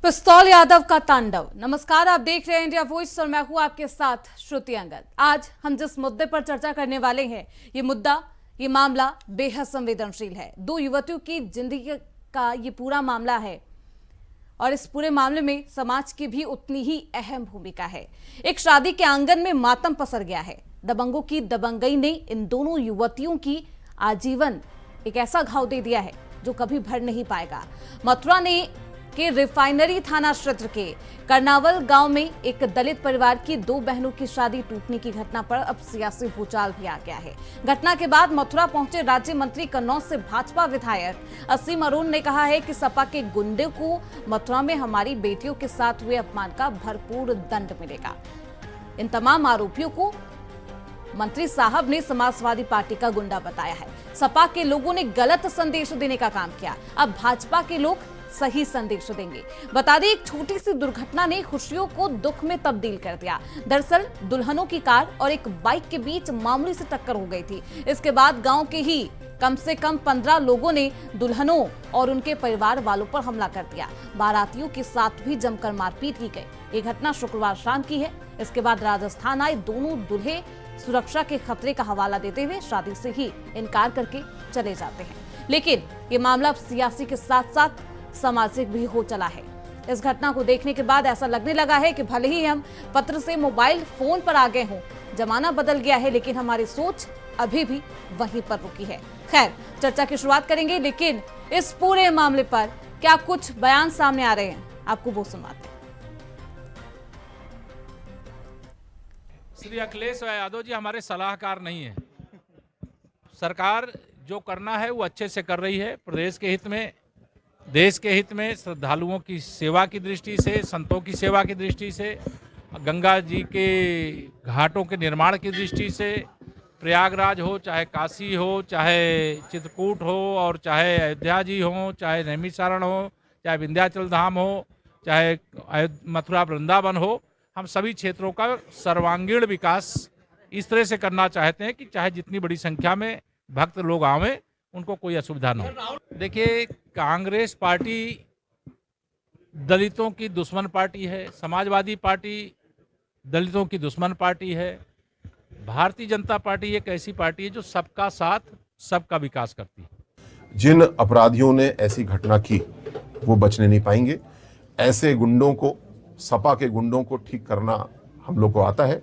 पिस्तौल यादव का तांडव। नमस्कार, आप देख रहे हैं इंडिया वॉइस और मैं हूं आपके साथ श्रुति अंगद। आज हम जिस मुद्दे पर चर्चा करने वाले हैं, ये मामला बेहद संवेदनशील है। दो युवतियों की जिंदगी का ये पूरा मामला है और इस पूरे मामले में समाज की भी उतनी ही अहम भूमिका है। एक शादी के आंगन में मातम पसर गया है। दबंगों की दबंगई ने इन दोनों युवतियों की आजीवन एक ऐसा घाव दे दिया है जो कभी भर नहीं पाएगा। मथुरा के रिफाइनरी थाना क्षेत्र के कर्नावल गांव में एक दलित परिवार की दो बहनों की शादी टूटने की घटना पर अब सियासी भूचाल भी आ गया है। घटना के बाद मथुरा पहुंचे राज्य मंत्री कन्नौज से भाजपा विधायक असीम अरुण ने कहा है कि सपा के गुंडे को मथुरा में हमारी बेटियों के साथ हुए अपमान का भरपूर दंड मिलेगा। इन तमाम आरोपियों को मंत्री साहब ने समाजवादी पार्टी का गुंडा बताया है। सपा के लोगों ने गलत संदेश देने का काम किया, अब भाजपा के लोग सही संदेश देंगे। बता दें, एक छोटी सी दुर्घटना ने खुशियों को दुख में तब्दील कर दिया। दरअसल दुल्हनों की कार और एक बाइक के बीच मामूली से टक्कर हो गई थी। इसके बाद गांव के ही कम से कम 15 लोगों ने दुल्हनों और उनके परिवार वालों पर हमला कर दिया। बारातियों के साथ भी जमकर मारपीट की गई। ये घटना शुक्रवार शाम की है। इसके बाद राजस्थान आए दोनों दूल्हे सुरक्षा के खतरे का हवाला देते हुए शादी से ही इनकार करके चले जाते हैं। लेकिन ये मामला सियासी के साथ साथ सामाजिक भी हो चला है। इस घटना को देखने के बाद ऐसा लगने लगा है कि भले ही हम पत्र से मोबाइल फोन पर आ गए हों, जमाना बदल गया है, लेकिन हमारी सोच अभी भी वहीं पर रुकी है। खैर, चर्चा की शुरुआत करेंगे, लेकिन इस पूरे मामले पर क्या कुछ बयान सामने आ रहे हैं, आपको वो सुनाते हैं। श्री अखिलेश यादव जी हमारे सलाहकार नहीं है। सरकार जो करना है वो अच्छे से कर रही है। प्रदेश के हित में, देश के हित में, श्रद्धालुओं की सेवा की दृष्टि से, संतों की सेवा की दृष्टि से, गंगा जी के घाटों के निर्माण की दृष्टि से, प्रयागराज हो, चाहे काशी हो, चाहे चित्रकूट हो, और चाहे अयोध्या जी हो, चाहे नैमिषारण हो, चाहे विंध्याचल धाम हो, चाहे मथुरा वृंदावन हो, हम सभी क्षेत्रों का सर्वांगीण विकास इस तरह से करना चाहते हैं कि चाहे जितनी बड़ी संख्या में भक्त लोग आवें, उनको कोई असुविधा न हो। देखिए, कांग्रेस पार्टी दलितों की दुश्मन पार्टी है, समाजवादी पार्टी दलितों की दुश्मन पार्टी है। भारतीय जनता पार्टी एक ऐसी पार्टी है जो सबका साथ, सबका विकास करती है। जिन अपराधियों ने ऐसी घटना की वो बचने नहीं पाएंगे। ऐसे गुंडों को, सपा के गुंडों को ठीक करना हम लोग को आता है,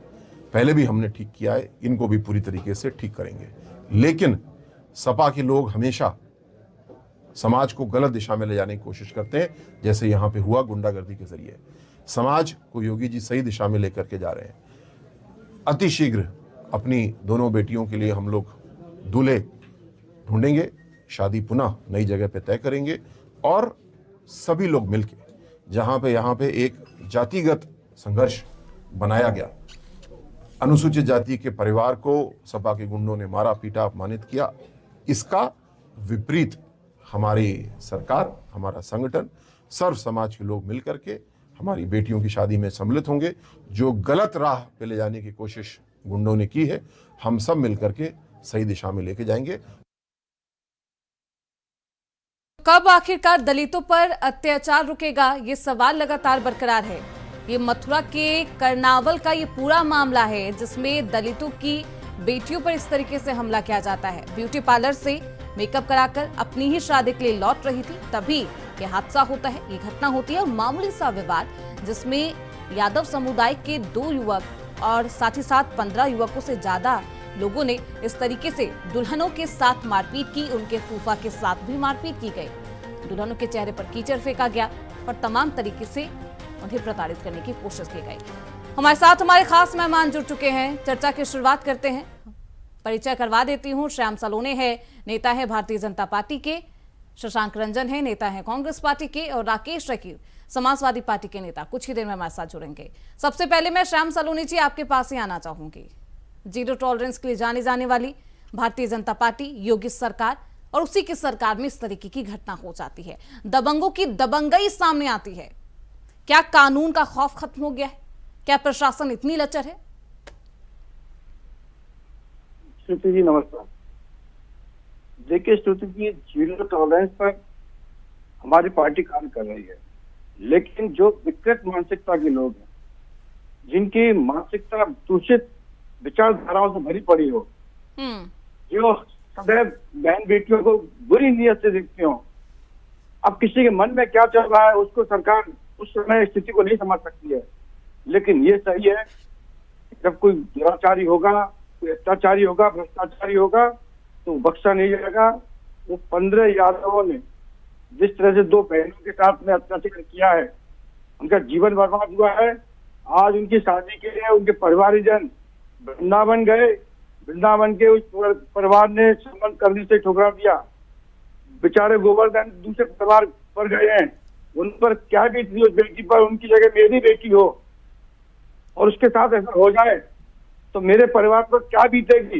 पहले भी हमने ठीक किया है, इनको भी पूरी तरीके से ठीक करेंगे। लेकिन सपा के लोग हमेशा समाज को गलत दिशा में ले जाने की कोशिश करते हैं, जैसे यहाँ पे हुआ गुंडागर्दी के जरिए। समाज को योगी जी सही दिशा में लेकर के जा रहे हैं। अतिशीघ्र अपनी दोनों बेटियों के लिए हम लोग दूल्हे ढूंढेंगे, शादी पुनः नई जगह पे तय करेंगे और सभी लोग मिलके जहाँ पे यहाँ पे एक जातिगत संघर्ष बनाया गया, अनुसूचित जाति के परिवार को सपा के गुंडों ने मारा, पीटा, अपमानित किया, इसका विपरीत हमारी सरकार, हमारा संगठन, सर्व समाज के लोग मिलकर के हमारी बेटियों की शादी में सम्मिलित होंगे। जो गलत राह पे ले जाने की कोशिश गुंडों ने की है, हम सब मिलकर के सही दिशा में लेके जाएंगे। कब आखिरकार दलितों पर अत्याचार रुकेगा, ये सवाल लगातार बरकरार है। ये मथुरा के कर्नावल का ये पूरा मामला है जिसमें दलितों की बेटियों पर इस तरीके से हमला किया जाता है। ब्यूटी पार्लर से मेकअप कराकर अपनी ही शादी के लिए लौट रही थी, तभी ये हादसा होता है, ये घटना होती है। मामूली सा विवाद जिसमें यादव समुदाय के 2 युवक और साथ ही साथ 15 युवकों से ज्यादा लोगों ने इस तरीके से दुल्हनों के साथ मारपीट की। उनके फूफा के साथ भी मारपीट की गई। दुल्हनों के चेहरे पर कीचड़ फेंका गया और तमाम तरीके से उन्हें प्रताड़ित करने की कोशिश की गई। हमारे साथ हमारे खास मेहमान जुड़ चुके हैं। चर्चा की शुरुआत करते हैं। परिचय करवा देती हूँ। श्याम सलोने है, नेता है भारतीय जनता पार्टी के। शशांक रंजन है, नेता है कांग्रेस पार्टी के। और राकेश रकीर, समाजवादी पार्टी के नेता, कुछ ही देर में हमारे साथ जुड़ेंगे। सबसे पहले मैं श्याम सलोनी जी आपके पास ही आना चाहूंगी। जीरो टॉलरेंस के लिए जानी जाने वाली भारतीय जनता पार्टी, योगी सरकार, और उसी की सरकार में इस तरीके की घटना हो जाती है, दबंगों की दबंगई सामने आती है। क्या कानून का खौफ खत्म हो गया है? क्या प्रशासन इतनी लचर है? श्रुति जी नमस्कार। देखिए श्रुति जी, जीरो टॉलरेंस पर हमारी पार्टी काम कर रही है। लेकिन जो विकृत मानसिकता के लोग हैं, जिनकी मानसिकता दूषित विचारधाराओं से भरी पड़ी हो, जो सदैव बहन बेटियों को बुरी नीयत से देखते हो, अब किसी के मन में क्या चल रहा है उसको सरकार उस समय स्थिति को नहीं समझ सकती है। लेकिन ये सही है, जब कोई दुराचारी होगा, कोई अत्याचारी होगा, भ्रष्टाचारी होगा, तो बख्शा नहीं जाएगा। वो 15 यादवों ने जिस तरह से 2 बहनों के साथ में अत्याचार किया है, उनका जीवन बर्बाद हुआ है। आज उनकी शादी के लिए उनके परिवारजन वृंदावन गए, वृंदावन के उस परिवार ने संबंध करने से ठुकरा दिया। बेचारे गोवर्धन दूसरे परिवार पर गए हैं, उन पर क्या बीती उस बेटी पर, उनकी जगह मेरी बेटी हो और उसके साथ ऐसा हो जाए तो मेरे परिवार पर क्या बीतेगी।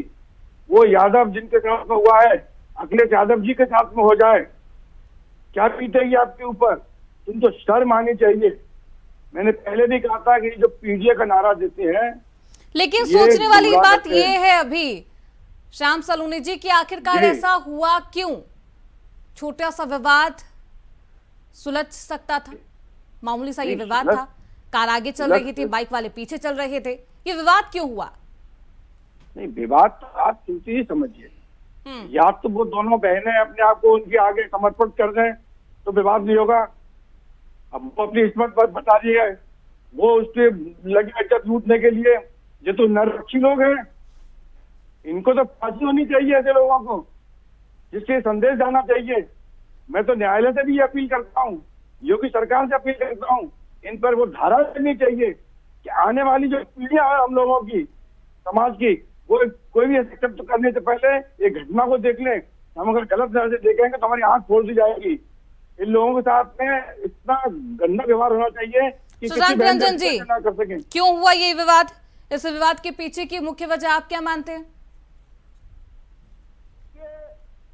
वो यादव जिनके साथ में हुआ है, अखिलेश यादव जी के साथ में हो जाए, क्या बीतेगी आपके ऊपर। तुम तो शर्म आनी चाहिए। मैंने पहले भी कहा था कि जो पीडीए का नारा देते हैं, लेकिन सोचने वाली बात ये है अभी श्याम सलूनी जी कि आखिरकार ऐसा हुआ क्यों? छोटा सा विवाद सुलझ सकता था, मामूली सा ये विवाद था, कार आगे चल रही थी, बाइक वाले पीछे चल रहे थे, ये विवाद क्यों हुआ? नहीं, विवाद तो आप ही समझिए। या तो वो दोनों बहनें अपने आप को उनके आगे समर्पित कर दें तो विवाद नहीं होगा। अब वो अपनी किस्मत पर बता रही है, वो उसके लगे इज्जत लूटने के लिए। ये तो नरक्षी लोग हैं, इनको तो फांसी होनी चाहिए ऐसे लोगों को, जिससे संदेश जाना चाहिए। मैं तो न्यायालय से भी अपील करता हूँ, योगी सरकार से अपील करता हूँ, इन पर वो धारा करनी चाहिए कि आने वाली जो पीढ़ियां है हम लोगों की, समाज की, वो कोई भी एक्सेप्ट करने से पहले ये घटना को देख लें। हम अगर गलत नजर से देखेंगे तो हमारी आंख फोड़ दी जाएगी। इन लोगों के साथ में इतना गंदा व्यवहार होना चाहिए कि सुशांत रंजन जी, ना कर सकें। क्यों हुआ ये विवाद? इस विवाद के पीछे की मुख्य वजह आप क्या मानते हैं?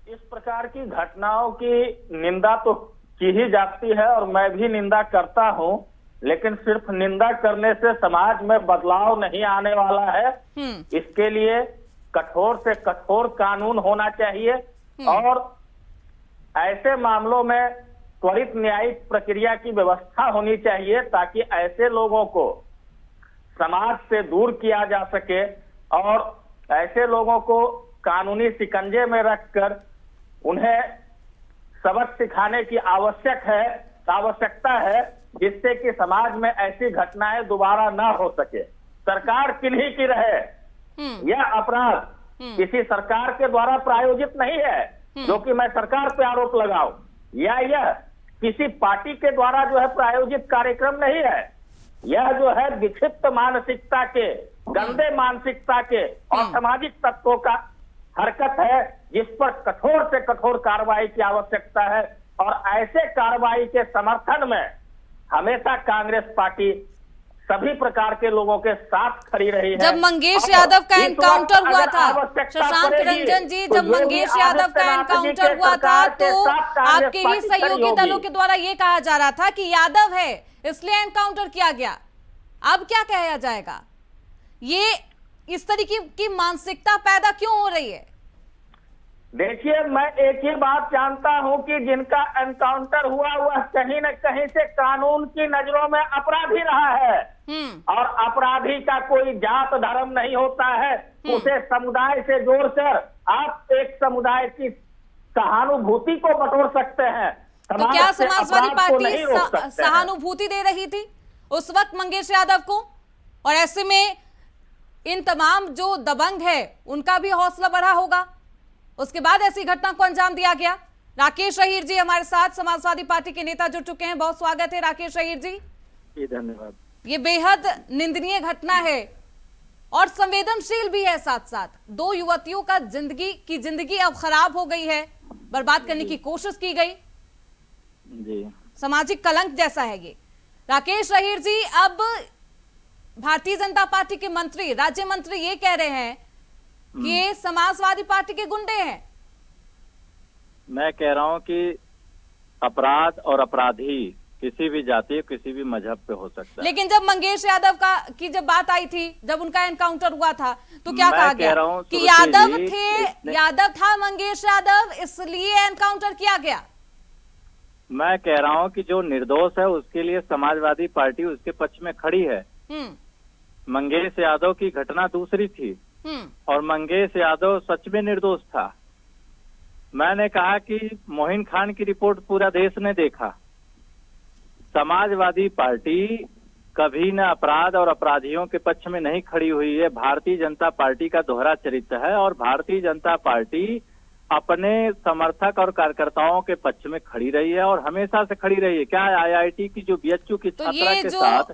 इस प्रकार की घटनाओं की निंदा तो की ही जाती है और मैं भी निंदा करता हूं, लेकिन सिर्फ निंदा करने से समाज में बदलाव नहीं आने वाला है। इसके लिए कठोर से कठोर कानून होना चाहिए और ऐसे मामलों में त्वरित न्यायिक प्रक्रिया की व्यवस्था होनी चाहिए ताकि ऐसे लोगों को समाज से दूर किया जा सके और ऐसे लोगों को कानूनी शिकंजे में रखकर उन्हें सबक सिखाने की आवश्यकता है, जिससे कि समाज में ऐसी घटनाएं दोबारा ना हो सके। सरकार किन्हीं की रहे, यह अपराध किसी सरकार के द्वारा प्रायोजित नहीं है जो कि मैं सरकार पे आरोप लगाऊं, या यह किसी पार्टी के द्वारा जो है प्रायोजित कार्यक्रम नहीं है। यह जो है विक्षिप्त मानसिकता के, गंदे मानसिकता के और सामाजिक तत्वों का हरकत है, जिस पर कठोर से कठोर कार्रवाई की आवश्यकता है। और ऐसे कार्रवाई के समर्थन में हमेशा कांग्रेस पार्टी सभी प्रकार के लोगों के साथ खड़ी रही है। जब मंगेश यादव का एनकाउंटर हुआ था, शशांक रंजन जी, जब मंगेश यादव का एनकाउंटर हुआ था तो आपके ही सहयोगी दलों के द्वारा ये कहा जा रहा था कि यादव है इसलिए एनकाउंटर किया गया। अब क्या कहा जाएगा? ये इस तरीके की मानसिकता पैदा क्यों हो रही है? देखिए, मैं एक ही बात जानता हूं कि जिनका एनकाउंटर हुआ वह कहीं न कहीं से कानून की नजरों में अपराधी रहा है और अपराधी का कोई जात धर्म नहीं होता है। उसे समुदाय से जोड़कर आप एक समुदाय की सहानुभूति को बटोर सकते हैं। तो क्या समाजवादी पार्टी सहानुभूति दे रही थी उस वक्त मंगेश यादव को? और ऐसे में इन तमाम जो दबंग है उनका भी हौसला बढ़ा होगा, उसके बाद ऐसी घटना को अंजाम दिया गया। राकेश अहीर जी हमारे साथ, समाजवादी पार्टी के नेता जुड़ चुके हैं, बहुत स्वागत है राकेश अहीर जी। धन्यवाद। ये बेहद निंदनीय घटना है और संवेदनशील भी है। साथ साथ 2 युवतियों का जिंदगी अब खराब हो गई है, बर्बाद करने की कोशिश की गई जी, सामाजिक कलंक जैसा है ये। राकेश अहीर जी, अब भारतीय जनता पार्टी के मंत्री, राज्य मंत्री ये कह रहे हैं कि ये समाजवादी पार्टी के गुंडे हैं। मैं कह रहा हूं कि अपराध और अपराधी किसी भी जाति, किसी भी मजहब पे हो सकता है। लेकिन जब मंगेश यादव की जब बात आई थी, जब उनका एनकाउंटर हुआ था, तो क्या कहा गया कि यादव था मंगेश यादव, इसलिए एनकाउंटर किया गया? मैं कह रहा हूं कि जो निर्दोष है उसके लिए समाजवादी पार्टी उसके पक्ष में खड़ी है। मंगेश यादव की घटना दूसरी थी और मंगेश यादव सच में निर्दोष था। मैंने कहा कि मोहिन खान की रिपोर्ट पूरा देश ने देखा। समाजवादी पार्टी कभी न अपराध और अपराधियों के पक्ष में नहीं खड़ी हुई है। भारतीय जनता पार्टी का दोहरा चरित्र है और भारतीय जनता पार्टी अपने समर्थक और कार्यकर्ताओं के पक्ष में खड़ी रही है और हमेशा से खड़ी रही है। क्या आईआईटी की जो बीएचयू की तो छात्रा ये के जो साथ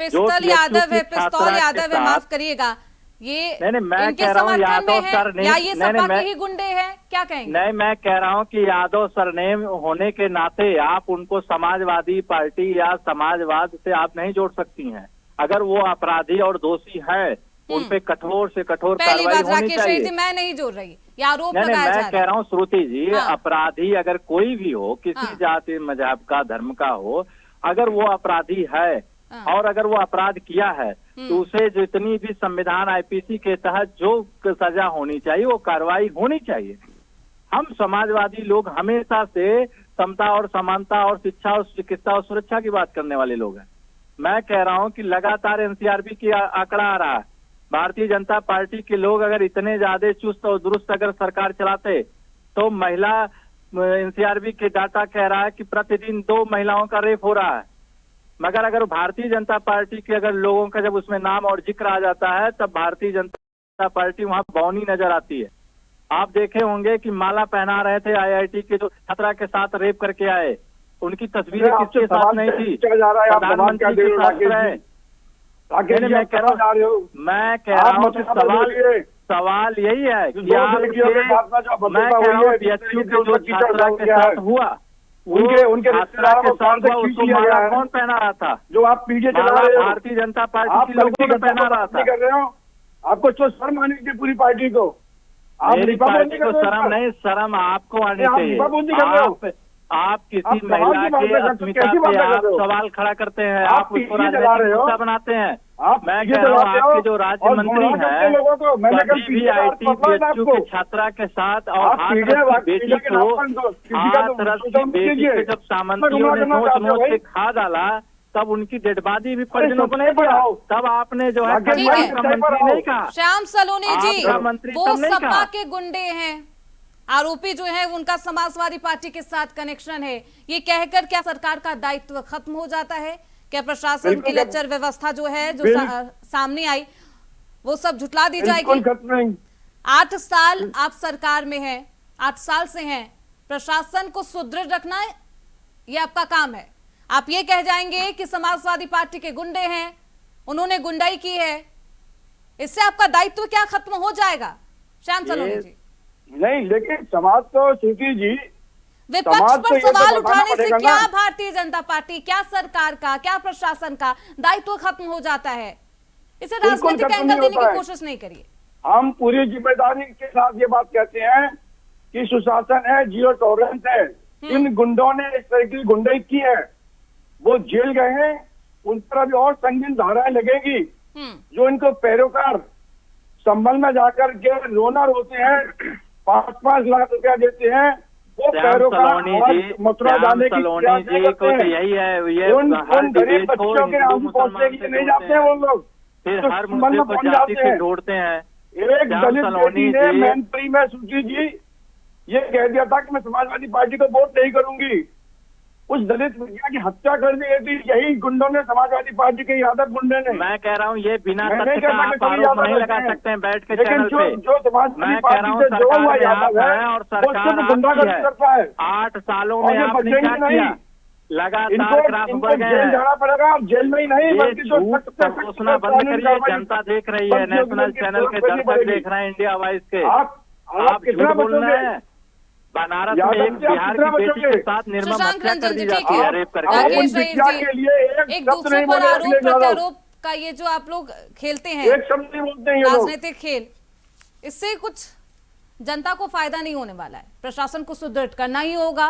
पिस्तौल यादव है, पिस्तौल यादव है, माफ करिएगा, ये नहीं, मैं इनके कह रहा हूँ समर्थन यादव में सर है नहीं, या ये नहीं, सपा मैं- के ही गुंडे हैं, क्या कहेंगे? नहीं, मैं कह रहा हूं कि यादव सरनेम होने के नाते आप उनको समाजवादी पार्टी या समाजवाद से आप नहीं जोड़ सकती हैं। अगर वो अपराधी और दोषी है उन पे कठोर से कठोर पहली कार्रवाई बात होनी राकेश चाहिए। जी, मैं नहीं जोड़ रही, ये आरोप नहीं, लगाया जा मैं कह रहा हूँ श्रुति जी, हाँ। अपराधी अगर कोई भी हो, किसी हाँ। जाति मजहब का धर्म का हो, अगर वो अपराधी है हाँ। और अगर वो अपराध किया है तो उसे जितनी भी संविधान आईपीसी के तहत जो सजा होनी चाहिए वो कार्रवाई होनी चाहिए। हम समाजवादी लोग हमेशा से समता और समानता और शिक्षा और चिकित्सा और सुरक्षा की बात करने वाले लोग हैं। मैं कह रहा हूं कि लगातार एनसीआरबी की आंकड़ा आ रहा है। भारतीय जनता पार्टी के लोग अगर इतने ज्यादा चुस्त और दुरुस्त अगर सरकार चलाते तो महिला एनसीआरबी के डाटा कह रहा है कि प्रतिदिन 2 महिलाओं का रेप हो रहा है। मगर अगर भारतीय जनता पार्टी के अगर लोगों का जब उसमें नाम और जिक्र आ जाता है तब भारतीय जनता पार्टी वहां बौनी नजर आती है। आप देखे होंगे कि माला पहना रहे थे आईआईटी के जो छात्रा के साथ रेप करके आए, उनकी तस्वीरें किसके साथ नहीं थी? प्रधानमंत्री के साथ रहे। मैं कह रहा हूँ कि सवाल यही है कि मैं कह रहा हूँ बीएचयू के जो छात्रा के साथ हुआ उनके छात्रा के साथ हुआ उसको माला कौन पहना रहा था? जो आप पीछे चला रहे हो, भारतीय जनता पार्टी के लोगों ने पहना रहा था। कर रहे हो, आपको तो शर्म आनी चाहिए पूरी पार्टी को। आप मेरी लिपाबंदी पार्टी कर को रहे हो शर्म इसका? नहीं, शर्म आपको आनी आप चाहिए। लिपाबंदी कर रहे हो। आप किसी आप महिला सवाल की बात के कर रहे हो, अस्मिता कैसी बात पे कर आप रहे हो? सवाल खड़ा करते हैं, आप आप उसको पीछे चला रहे राजनीतिक हो। मुद्दा बनाते हैं। आप मैं पीछे कह रहा हूँ चलाते हो आपके जो राज्य और मंत्री गुमराह करते हैं लोगों को। मैंने कल कभी भी पीछे आईटी बात पता है बीएचयू आपको। के छात्रा के साथ और आप हाथरस पीछे की बेटी के को नाम पर किसी का तो हाथरस सोचा की मत बेटी कीजिए। को जब सामंतियों ने गुमराह करना नोच चाहते हो नोच के भाई। खा डाला तब उनकी डेड बॉडी भी अरे परिजनों को नहीं सबसे दिया। बढ़ाओ। तब आपने जो है राकेश भाई, का सच्चाई पर मंत्री आओ। नहीं कहा। श्याम सलोनी जी, आपका मंत्री वो तब नहीं सपा कहा। के गुंडे हैं, आरोपी जो है उनका समाजवादी पार्टी के साथ कनेक्शन है, ये कहकर क्या सरकार का दायित्व खत्म हो जाता है? क्या प्रशासन की बिल्कुल लेक्चर व्यवस्था जो है जो बिल्कुल। सामने आई वो सब झुटला दी बिल्कुल जाएगी? खत्म नहीं। 8 साल आप सरकार में हैं, 8 साल से हैं, प्रशासन को सुदृढ़ रखना ये आपका काम है। आप ये कह जाएंगे कि समाजवादी पार्टी के गुंडे हैं, उन्होंने गुंडाई की है, इससे आपका दायित्व क्या खत्म हो जाएगा? श्याम सलोनी जी, नहीं, लेकिन समाज तो श्रुति जी, विपक्ष समाज पर तो ये तो सवाल बताना उठाने से पड़ेगा क्या ना। भारतीय जनता पार्टी, क्या सरकार का, क्या प्रशासन का दायित्व खत्म हो जाता है? इसे बिल्कुल राजनीतिक खत्म एंगल नहीं देने होता की है। कोशिश नहीं करिए। हम पूरी जिम्मेदारी के साथ ये बात कहते हैं कि सुशासन है, जीरो टॉलरेंस है। इन गुंडों ने इस तरह की गुंडाई की है, वो जेल गए हैं, उन पर अभी और संगीन धाराएं लगेगी। जो इनको पैरोकार संभल में जाकर के रोना रोते हैं, 5-5 लाख रुपया देते हैं, वो श्याम पैरोकार सलोनी जी, मथुरा श्याम जाने की सलोनी प्रयास जी करते को तो हैं। यही है, ये उन हर गरीब डिबेट को बच्चों के हिंदू आंसू पहुंचने मुसलमान के से लिए नहीं जोड़ते जाते हैं हैं, वो लोग। फिर तो हर संबंध मुद्दे में को पहुंच जाति जाते से हैं। जोड़ते हैं। एक श्याम दलित सलोनी बेटी ने जी, मैनपुरी में सुची जी ये कह दिया था कि मैं समाजवादी पार्टी को वोट नहीं करूंगी। उस दलित बेटिया की हत्या कर दी थी यही गुंडों ने, समाजवादी पार्टी के यादव गुंडे ने। मैं कह रहा हूँ ये बिना मैं तथ्य नहीं का कहता कि आप कोई आरोप यादव नहीं लगा है। सकते हैं बैठ के लेकिन चैनल पे। जो समाजवादी मैं कह रहा पार्टी हूँ से जोड़ा हुआ सरकार में यादव आप है हैं और वो सरकार सिर्फ गुंडागर्दी आपकी करता है। 8 सालों और में ये आपने बचेंगे क्या नहीं। किया? लगातार इनको ग्राफ बढ़ गए जेल हैं। जाना पड़ेगा, और जेल में ही नहीं ये बल्कि जो झूठ सख्त से सख्त प्रकोसना बंद करिए, कार्रवाई जनता देख रही है, बंदियों नेशनल की चैनल के तरफ दर्शक बढ़ेगी। देख रहे हैं, इंडिया वाइज के। आप आप कितना झूठ बोल रहे बचोगे? हैं। बनारस में यादव एक जी, आप बिहार कितना की बेटी बचोगे? के साथ निर्मम शशांक हत्या रंजन कर जी, दी ठीक जाती है। है रेप आप करके। उन राकेश बिटिया रईस जी, के लिए एक एक शब्द दूसरे नहीं पर बोले आरोप अखिलेश यादव। प्रत्यारोप का ये जो आप लोग खेलते हैं एक शब्द नहीं बोलते हैं ये लोग। राजनीतिक खेल, इससे कुछ जनता को फायदा नहीं होने वाला है। प्रशासन को सुदृढ़ करना ही होगा,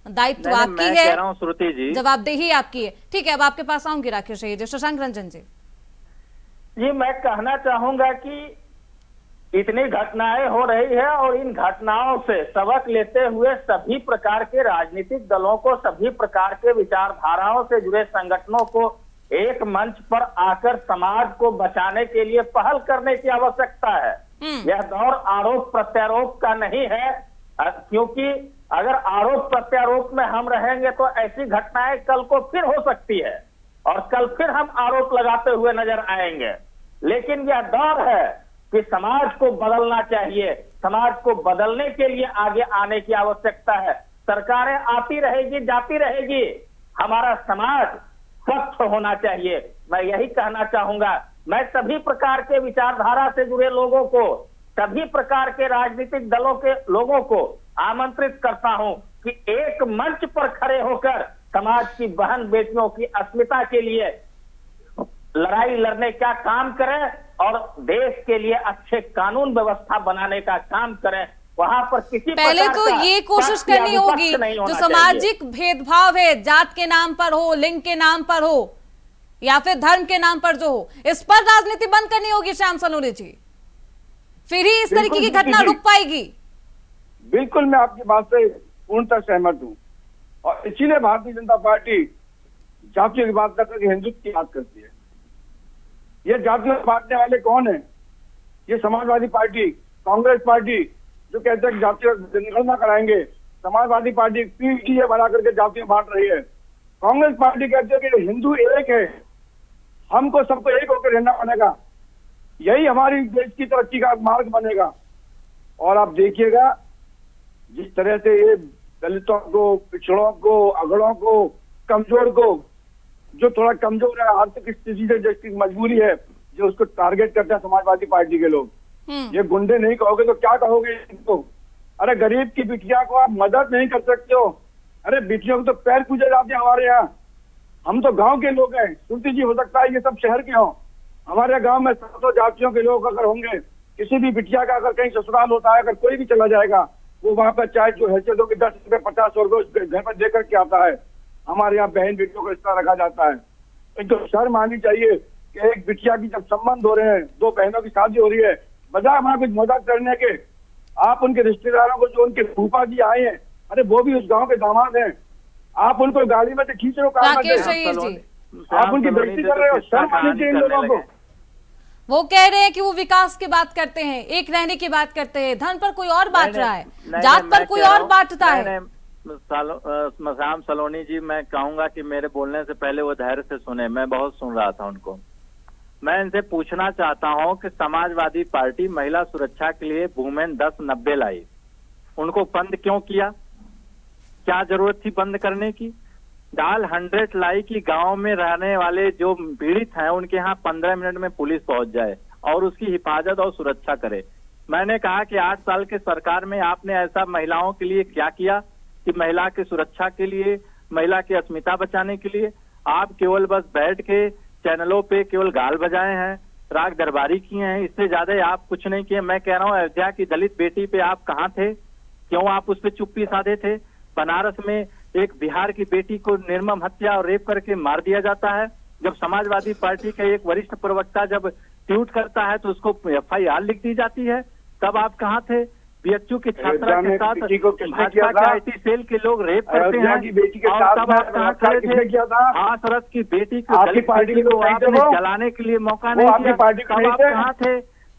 दायित्व नहीं, आपकी मैं है, कह रहा हूँ श्रुति जी, जवाबदेही आपकी है। ठीक है, अब आपके पास आऊंगी राकेश जी। शशांक रंजन जी, जी मैं कहना चाहूंगा कि इतनी घटनाएं हो रही है और इन घटनाओं से सबक लेते हुए सभी प्रकार के राजनीतिक दलों को, सभी प्रकार के विचारधाराओं से जुड़े संगठनों को एक मंच पर आकर समाज को बचाने के लिए पहल करने की आवश्यकता है। यह दौर आरोप प्रत्यारोप का नहीं है, क्योंकि अगर आरोप प्रत्यारोप में हम रहेंगे तो ऐसी घटनाएं कल को फिर हो सकती है और कल फिर हम आरोप लगाते हुए नजर आएंगे। लेकिन यह दौर है कि समाज को बदलना चाहिए, समाज को बदलने के लिए आगे आने की आवश्यकता है। सरकारें आती रहेगी, जाती रहेगी, हमारा समाज स्वस्थ होना चाहिए। मैं यही कहना चाहूंगा। मैं सभी प्रकार के विचारधारा से जुड़े लोगों को, सभी प्रकार के राजनीतिक दलों के लोगों को आमंत्रित करता हूं कि एक मंच पर खड़े होकर समाज की बहन बेटियों की अस्मिता के लिए लड़ाई लड़ने का काम करें और देश के लिए अच्छे कानून व्यवस्था बनाने का काम करें। वहां पर किसी पहले तो ये कोशिश करनी होगी जो सामाजिक भेदभाव है, जात के नाम पर हो, लिंग के नाम पर हो या फिर धर्म के नाम पर जो हो, इस पर राजनीति बंद करनी होगी श्याम सलोनी जी, फिर ही इस तरीके की घटना रुक पाएगी। बिल्कुल, मैं आपकी बात से पूर्णतः सहमत हूँ और इसीलिए भारतीय जनता पार्टी जातियों की बात करके हिंदुत्व की बात करती है। ये जातियों को बांटने वाले कौन है? ये समाजवादी पार्टी, कांग्रेस पार्टी जो कहते हैं जातियों जनगणना कराएंगे, समाजवादी पार्टी पीटीए बना करके जातियों बांट रही है। कांग्रेस पार्टी कहते हैं कि हिंदू एक है, हमको सबको एक होकर रहना पड़ेगा, यही हमारी देश की तरक्की का मार्ग बनेगा। और आप देखिएगा जिस तरह से ये दलितों को, पिछड़ों को, अगड़ों को, कमजोर को, जो थोड़ा कमजोर है आर्थिक स्थिति से, जिसकी मजबूरी है, जो उसको टारगेट करते हैं समाजवादी पार्टी के लोग। ये गुंडे नहीं कहोगे तो क्या कहोगे इनको? अरे गरीब की बिटिया को आप मदद नहीं कर सकते हो? अरे बिटियों को तो पैर पूजे जाते हैं हमारे यहाँ। हम तो गांव के लोग हैं, श्रुति जी, हो सकता है ये सब शहर के हों, हमारे गांव में 700 जातियों के लोग अगर होंगे, किसी भी बिटिया का अगर कहीं ससुराल होता है, अगर कोई भी चला जाएगा, वो वहां पर चाहे जो हैसियत होगी 10 रुपए 50 रुपए घर पर देकर के आता है। हमारे यहाँ बहन बेटियों को इस तरह रखा जाता है। इनको शर्म आनी चाहिए कि एक बिटिया की जब संबंध हो रहे हैं, दो बहनों की शादी हो रही है, बजाय वहां कुछ मदद करने के आप उनके रिश्तेदारों को, जो उनके फूफा जी आए हैं, अरे वो भी उस गांव के दामाद हैं, आप उनको गाड़ी में से खींच रहे हो, आप उनकी बेइज्जती कर रहे हो। शर्म आनी चाहिए इन लोगों को। वो कह रहे हैं कि वो विकास की बात करते हैं, एक रहने की बात करते हैं, धन पर कोई और बांट रहा है, जात पर कोई और बांटता है। श्याम सलोनी जी, मैं कहूंगा कि मेरे बोलने से पहले वो धैर्य से सुने, मैं बहुत सुन रहा था उनको। मैं इनसे पूछना चाहता हूं कि समाजवादी पार्टी महिला सुरक्षा के लिए वुमेन 1090 लाई, उनको बंद क्यों किया? क्या जरूरत थी बंद करने की? डायल 100 लाई की गांव में रहने वाले जो पीड़ित हैं उनके यहाँ 15 मिनट में पुलिस पहुंच जाए और उसकी हिफाजत और सुरक्षा करे। मैंने कहा कि 8 साल के सरकार में आपने ऐसा महिलाओं के लिए क्या किया कि महिला की सुरक्षा के लिए, महिला की अस्मिता बचाने के लिए आप केवल बस बैठ के चैनलों पे केवल गाल बजाए हैं, राग दरबारी किए हैं, इससे ज्यादा आप कुछ नहीं किए। मैं कह रहा हूँ अयोध्या की दलित बेटी पे आप कहाँ थे? क्यों आप उस पर चुप्पी साधे थे? बनारस में एक बिहार की बेटी को निर्मम हत्या और रेप करके मार दिया जाता है। जब समाजवादी पार्टी का एक वरिष्ठ प्रवक्ता जब ट्वीट करता है तो उसको FIR लिख दी जाती है, तब आप कहाँ थे? BHU की छात्रा के साथ भाजपा के IT सेल के लोग रेप करते हैं और तब आप कहाँ खड़े थे? हाथरस की बेटी को दलित बेटी को आपने जलाने के लिए मौका नहीं दिया, तब आप कहाँ थे?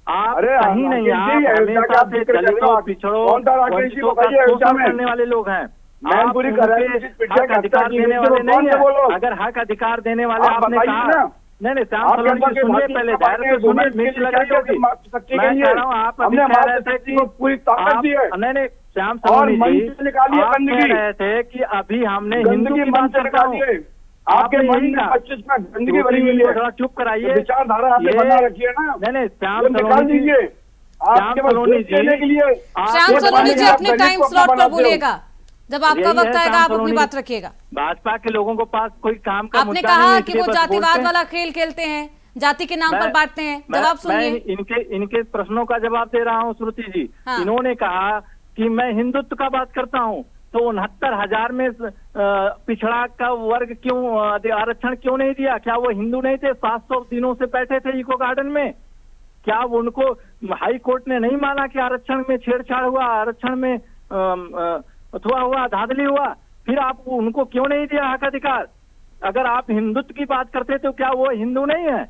आप कहीं नहीं, आप हमेशा से दलितों, पिछड़ों, वंचितों का शोषण करने वाले लोग हैं। आप हक अधिकार देने वाले नहीं है। अगर हक अधिकार देने वाले आपने कहा, नहीं श्याम सलोनी जी सुनिए, पहले धैर्य से सुनिए, मिर्च लगाई होगी। मैं कह रहा हूँ आप अभी कह रहे थे कि नहीं श्याम सलोनी जी आप कह रहे थे कि अभी हमने हिंदू की बात करता हूँ, आपके यही कहा गंदगी भरी हुई है, थोड़ा चुप कराइए। विचारधारा आपने बना रखी है ना। नहीं श्याम सलोनी जी, श्याम सलोनी जी अपने टाइम स्लॉट पर बोलिएगा, जब आपका वक्त आएगा आप अपनी बात रखिएगा। भाजपा के लोगों को पास कोई काम का आपने कहा कि वो जातिवाद वाला खेल खेलते हैं, जाति के नाम पर बांटते हैं, जवाब सुनिए। इनके प्रश्नों का जवाब दे रहा हूँ श्रुति जी। हाँ। इन्होंने कहा कि मैं हिंदुत्व का बात करता हूँ, तो 69,000 में पिछड़ा का वर्ग क्यों आरक्षण क्यों नहीं दिया? क्या वो हिंदू नहीं थे? 700 दिनों से बैठे थे इको गार्डन में, क्या उनको हाई कोर्ट ने नहीं माना कि आरक्षण में छेड़छाड़ हुआ, आरक्षण में अथवा हुआ, धांधली हुआ? फिर आप उनको क्यों नहीं दिया हक अधिकार? अगर आप हिंदुत्व की बात करते तो क्या वो हिंदू नहीं है?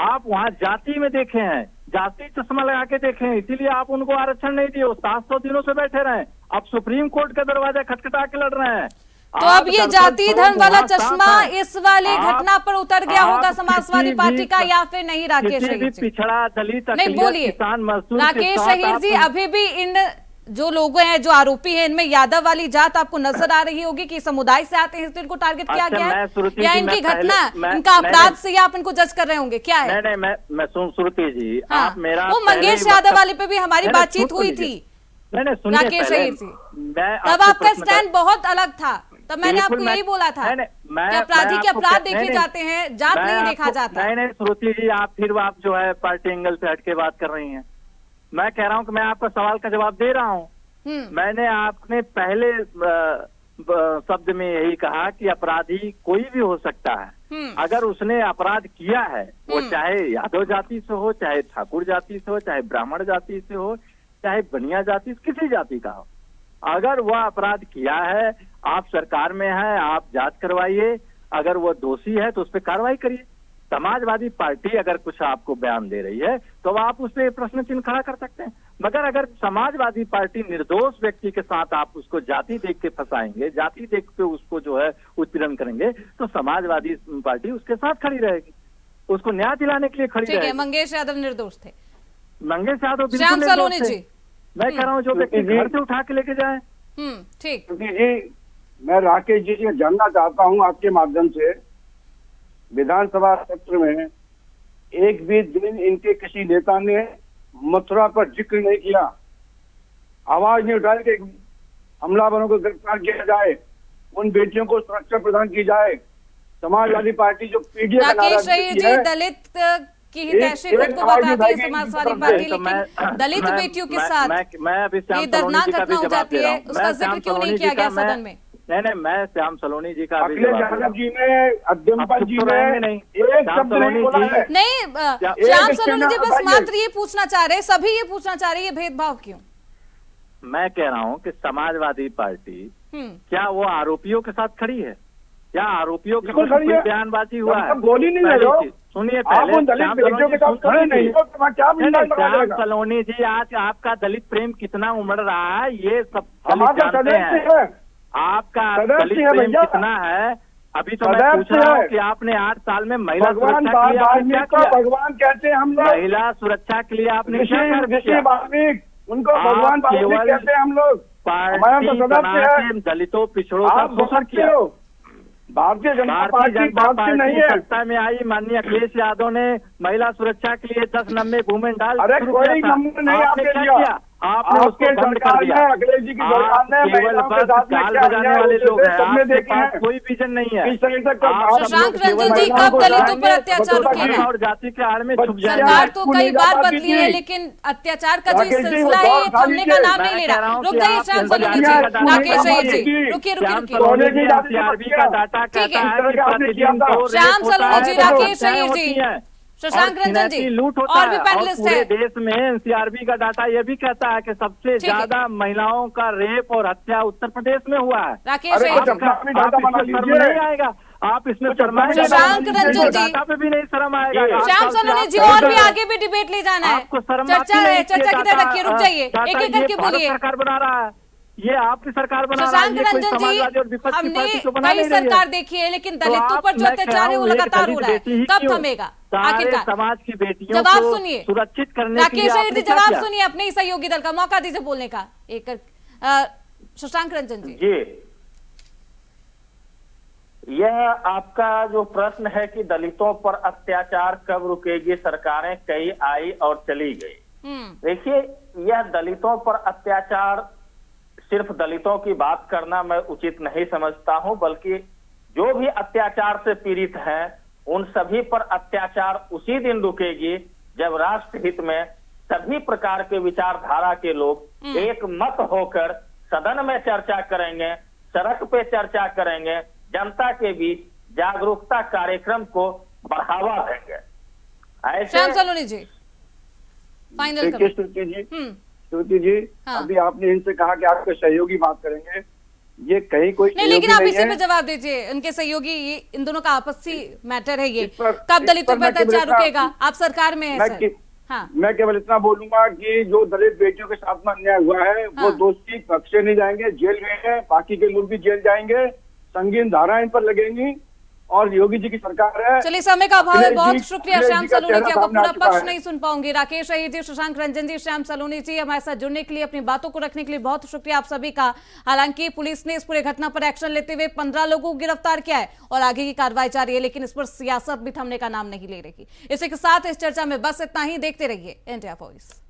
आप वहाँ जाति में देखे हैं, जाति चश्मा लगा के देखे हैं, इसीलिए आप उनको आरक्षण नहीं दिए। वो 700 दिनों से बैठे रहे, अब सुप्रीम कोर्ट का दरवाजा खटखटा के लड़ रहे हैं। तो अब ये जाति धर्म वाला चश्मा इस वाले घटना पर उतर गया होगा समाजवादी पार्टी का, या फिर नहीं? राकेश शहीर जी, पिछड़ा दलित नहीं बोलिए। किसान मजदूर राकेश शहीर जी, अभी भी इन जो लोग हैं, जो आरोपी हैं, इनमें यादव वाली जात आपको नजर आ रही होगी कि समुदाय से आते हैं इसलिए इनको टारगेट किया गया है, या इनकी घटना, इनका अपराध से या आप इनको जज कर रहे होंगे, क्या है? नहीं, मैं श्रुति जी, हाँ, आप मेरा वो मंगेश यादव वाले पे भी हमारी बातचीत हुई थी। राकेश शहीर जी, तब आपका स्टैंड बहुत अलग था, तब मैंने आपको यही बोला था कि अपराधी के अपराध देखे जाते हैं, जात नहीं देखा जाता। नहीं श्रुति जी, आप जो है पार्टी एंगल से हट के बात कर रही हैं। मैं कह रहा हूं कि मैं आपका सवाल का जवाब दे रहा हूं। मैंने आपने पहले शब्द में यही कहा कि अपराधी कोई भी हो सकता है। अगर उसने अपराध किया है, वो चाहे यादव जाति से हो, चाहे ठाकुर जाति से हो, चाहे ब्राह्मण जाति से हो, चाहे बनिया जाति से, किसी जाति का हो, अगर वह अपराध किया है, आप सरकार में है, आप जांच करवाइए। अगर वो दोषी है तो उस पर कार्रवाई करिए। समाजवादी पार्टी अगर कुछ आपको बयान दे रही है तो आप उस पर प्रश्न चिन्ह खड़ा कर सकते हैं, मगर अगर समाजवादी पार्टी निर्दोष व्यक्ति के साथ आप उसको जाति देख के फंसाएंगे, जाति देख के उसको जो है उत्पीड़न करेंगे, तो समाजवादी पार्टी उसके साथ खड़ी रहेगी, उसको न्याय दिलाने के लिए खड़ी रहेगी। मंगेश यादव निर्दोष थे, मंगेश यादव श्याम सलोनी जी, मैं कह रहा हूँ जो व्यक्ति घर से उठा के लेके जाए। ठीक जी, मैं राकेश जी से जानना चाहता हूं आपके माध्यम से, विधानसभा सत्र में एक भी दिन इनके किसी नेता ने मथुरा पर जिक्र नहीं किया, आवाज नहीं उठाई कि हमलावरों को गिरफ्तार किया जाए, उन बेटियों को सुरक्षा प्रदान की जाए। समाजवादी पार्टी जो पीडीए का नारा देती है, दलित की हितैषी खुद को बताती है समाजवादी पार्टी, लेकिन दलित बेटियों के साथ ये दर्दनाक घटना हो जाती है, उसका जिक्र क्यों नहीं किया गया सदन में? नहीं, मैं श्याम सलोनी जी का अखिलेश यादव जी ने, अद्यम्पल जी ने एक शब्द नहीं बोला है। नहीं, श्याम सलोनी जी बस मात्र ये पूछना चाह रहे, सभी ये पूछना चाह रहे, ये भेदभाव क्यों? मैं कह रहा हूँ कि समाजवादी पार्टी क्या वो आरोपियों के साथ खड़ी है? क्या आरोपियों के कुछ बयानबाजी हुआ है? गोली नहीं ले रहे, सुनिए पहले, श्याम सलोनी जी, आज आपका दलित प्रेम कितना उमड़ रहा है ये सब जानते हैं। आपका दलित प्रेम कितना है अभी तो मैं पूछ रहा हूँ कि आपने 8 साल में महिला सुरक्षा के लिए आपने क्या किया? भगवान कहते हैं हम लोग, महिला सुरक्षा के लिए आपने क्या किया? उनको भगवान कहते हैं हम लोग। पार्टी बना के दलितों पिछड़ों का शोषण किया। भारतीय जनता पार्टी नहीं है। सत्ता में आई माननीय अखिलेश यादव ने महिला सुरक्षा के लिए 10 नंबे वुमेन डाल, अरे कोई नंबर नहीं आपने दिया, आपने उसको बंद कर दिया। अखिलेश जी की सरकार ने केवल बस गाल बजाने वाले लोग हैं, आपके पास कोई विजन नहीं है। शशांक रंजन जी, कब दलितों पर अत्याचार रुकेगा? और जाति के आड़ में छुप जाएगा। सरकार तो कई बार बदली है, लेकिन अत्याचार का जो सिलसिला है ये थमने का नाम नहीं ले रहा। रुक जाइए श्याम सलोनी जी, राकेश शहीर जी, रुकिए। एनसीआरबी का डाटा कहता है कि प्रतिदिन 2 श्याम सलोनी जी, राकेश शहीर जी, शशांक रंजन जी, लूट होता और भी पैनलिस्ट है। देश में एनसीआरबी का डाटा यह भी कहता है कि सबसे ज्यादा महिलाओं का रेप और हत्या उत्तर प्रदेश में हुआ है। राकेश शहीर जी, नहीं आएगा, आप इसमें शशांक रंजन जी पे भी नहीं शर्म आएगा। श्याम सलोनी जी, और भी आगे भी डिबेट ले जाना है, चर्चा है, चर्चा की तरह रखिए। रुक जाइए, एक एक करके बोलिए। सरकार बना रहा है, ये आपकी सरकार बना रहा है। शशांक रंजन जी, हमने कई सरकार देखी है, लेकिन दलितों पर जो अत्याचार है वो लगातार हो रहा है, कब थमेगा आखिरकार? समाज की बेटियों जवाब को सुनिए, सुरक्षित करने राकेश शहीर जी जवाब सुनिए, अपने ही सहयोगी दल का मौका दीजिए बोलने का। एक शशांक रंजन जी, यह आपका जो प्रश्न है कि दलितों पर अत्याचार कब रुकेगी, सरकारें कई आई और चली गई। देखिए, यह दलितों पर अत्याचार, सिर्फ दलितों की बात करना मैं उचित नहीं समझता हूं, बल्कि जो भी अत्याचार से पीड़ित हैं उन सभी पर अत्याचार उसी दिन रुकेगी जब राष्ट्र हित में सभी प्रकार के विचारधारा के लोग एक मत होकर सदन में चर्चा करेंगे, सड़क पे चर्चा करेंगे, जनता के बीच जागरूकता कार्यक्रम को बढ़ावा देंगे। श्याम सलोनी जी, फाइनल देखिए कमेंट। श्रुति जी, श्रुति जी, हाँ। अभी आपने इनसे कहा कि आपके सहयोगी बात करेंगे, ये कहीं कोई नहीं, लेकिन सहयोगी आप नहीं इसी है। पे जवाब दीजिए। उनके सहयोगी, ये इन दोनों का आपसी मैटर है ये। इस पर- कब इस दलितों पर पर मैं केवल अत्याचार इतना- रुकेगा? आप सरकार में है मैं सर। कि- हाँ, मैं केवल इतना बोलूंगा कि जो दलित बेटियों के साथ में अन्याय हुआ है वो हाँ। दोषी बख्शे नहीं जाएंगे, जेल में है, बाकी के लोग भी जेल जाएंगे, संगीन धाराएं इन पर लगेंगी और योगी जी की सरकार है। चलिए समय का अभाव है, अखिलेश बहुत जी- शुक्रिया अखिलेश श्याम जी का सलोनी जी। चेहरा आपका सामने आ पूरा चुका पक्ष है। नहीं सुन पाऊंगी। राकेश अय्यर जी, शशांक रंजन जी, श्याम सलोनी जी, हमारे साथ जुड़ने के लिए, अपनी बातों को रखने के लिए बहुत शुक्रिया आप सभी का। हालांकि पुलिस ने इस पूरे घटना पर एक्शन लेते हुए 15 लोगों को गिरफ्तार किया है और आगे की कार्रवाई जारी है, लेकिन इस पर सियासत भी थमने का नाम नहीं ले रही। इसी के साथ इस चर्चा में बस इतना ही। देखते रहिए इंडिया वॉइस।